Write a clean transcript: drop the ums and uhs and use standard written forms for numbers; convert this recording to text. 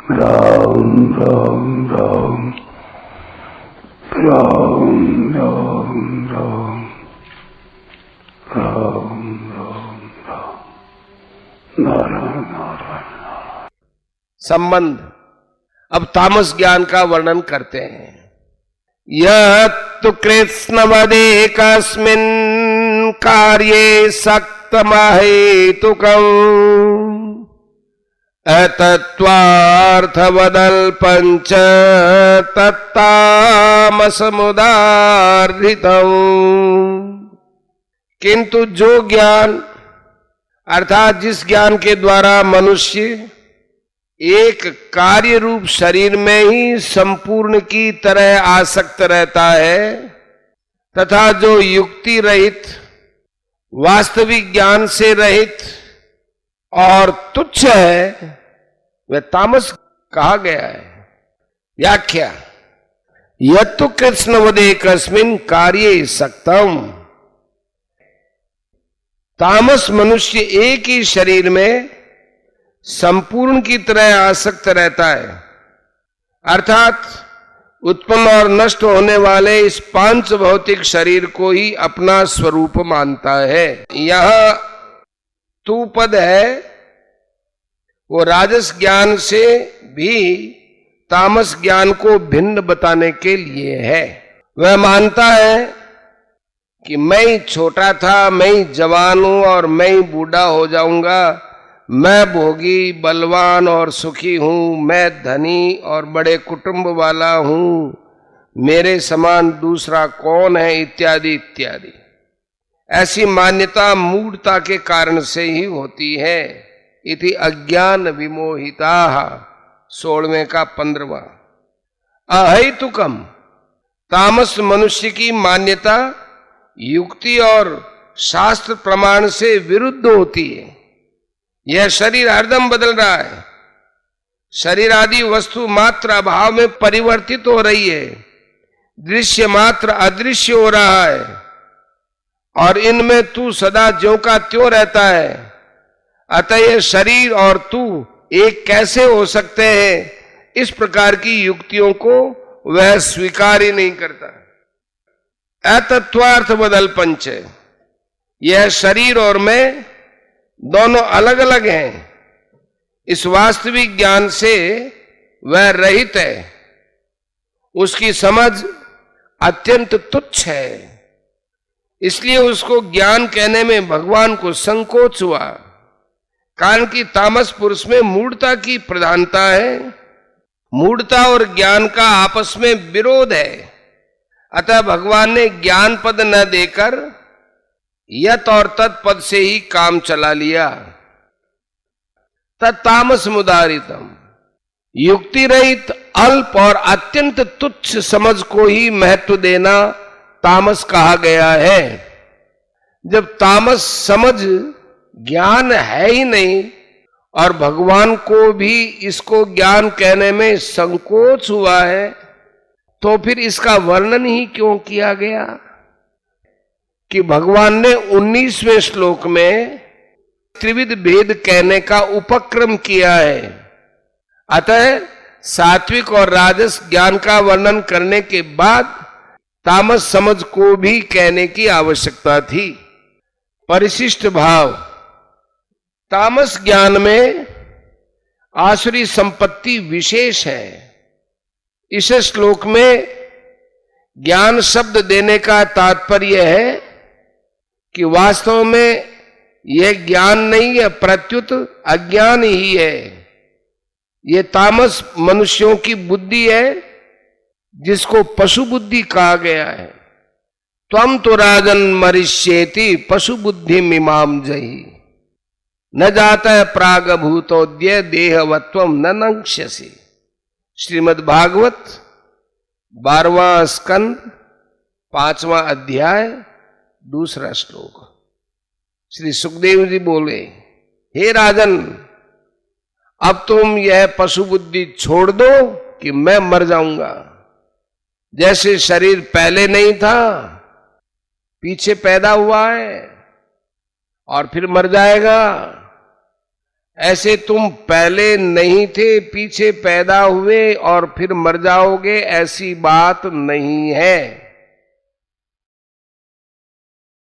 राम राम राम राम राम राम राम राम राम नारायण नारायण। संबंध। अब तामस ज्ञान का वर्णन करते हैं। यह तु कृत्स्नवदेकस्मिन् कार्ये सक्तमहेतुकम् अतत्त्वार्थवदल्पं च तत्तामसमुदाहृतम्। किंतु जो ज्ञान अर्थात जिस ज्ञान के द्वारा मनुष्य एक कार्य रूप शरीर में ही संपूर्ण की तरह आसक्त रहता है तथा जो युक्ति रहित, वास्तविक ज्ञान से रहित और तुच्छ है, वह तामस कहा गया है। व्याख्या। यत्तु कृत्स्नवदेकस्मिन् कार्ये सक्तम्। तामस मनुष्य एक ही शरीर में संपूर्ण की तरह आसक्त रहता है, अर्थात उत्पन्न और नष्ट होने वाले इस पांच भौतिक शरीर को ही अपना स्वरूप मानता है। यह तू पद है, वो राजस ज्ञान से भी तामस ज्ञान को भिन्न बताने के लिए है। वह मानता है कि मैं ही छोटा था, मैं ही जवान हूं और मैं ही बूढ़ा हो जाऊंगा, मैं भोगी, बलवान और सुखी हूं, मैं धनी और बड़े कुटुंब वाला हूं, मेरे समान दूसरा कौन है, इत्यादि इत्यादि। ऐसी मान्यता मूढ़ता के कारण से ही होती है। इति अज्ञान विमोहिता 16वें का 15वां। अहेतुकम। तामस मनुष्य की मान्यता युक्ति और शास्त्र प्रमाण से विरुद्ध होती है। यह शरीर हरदम बदल रहा है, शरीर आदि वस्तु मात्र अभाव में परिवर्तित हो रही है, दृश्य मात्र अदृश्य हो रहा है और इनमें तू सदा ज्यों का त्यों रहता है। अतः यह शरीर और तू एक कैसे हो सकते हैं, इस प्रकार की युक्तियों को वह स्वीकार ही नहीं करता। अतत्वार्थ बदल्पं च। यह शरीर और मैं दोनों अलग अलग हैं, इस वास्तविक ज्ञान से वह रहित है। उसकी समझ अत्यंत तुच्छ है, इसलिए उसको ज्ञान कहने में भगवान को संकोच हुआ। कारण कि तामस पुरुष में मूढ़ता की प्रधानता है, मूढ़ता और ज्ञान का आपस में विरोध है। अतः भगवान ने ज्ञान पद न देकर यत और तत्पद से ही काम चला लिया। तत्तामस मुदारितम। युक्ति रहित, अल्प और अत्यंत तुच्छ समझ को ही महत्व देना तामस कहा गया है। जब तामस समझ ज्ञान है ही नहीं और भगवान को भी इसको ज्ञान कहने में संकोच हुआ है, तो फिर इसका वर्णन ही क्यों किया गया कि भगवान ने 19वें श्लोक में त्रिविध भेद कहने का उपक्रम किया है। अतः सात्विक और राजस ज्ञान का वर्णन करने के बाद तामस समझ को भी कहने की आवश्यकता थी। परिशिष्ट भाव। तामस ज्ञान में आसुरी संपत्ति विशेष है। इस श्लोक में ज्ञान शब्द देने का तात्पर्य है कि वास्तव में यह ज्ञान नहीं है, प्रत्युत अज्ञान ही है। यह तामस मनुष्यों की बुद्धि है, जिसको पशु बुद्धि कहा गया है। त्वं तो राजन मरिष्येति पशु बुद्धि मिमाम जही न जाता प्राग भूतोद्य देहवत्वम न नंक्ष्यसि। श्रीमद् भागवत 12वां स्कंद 5वां अध्याय 2 श्लोक। श्री सुखदेव जी बोले, हे राजन, अब तुम यह पशु बुद्धि छोड़ दो कि मैं मर जाऊंगा। जैसे शरीर पहले नहीं था, पीछे पैदा हुआ है और फिर मर जाएगा, ऐसे तुम पहले नहीं थे, पीछे पैदा हुए और फिर मर जाओगे, ऐसी बात नहीं है।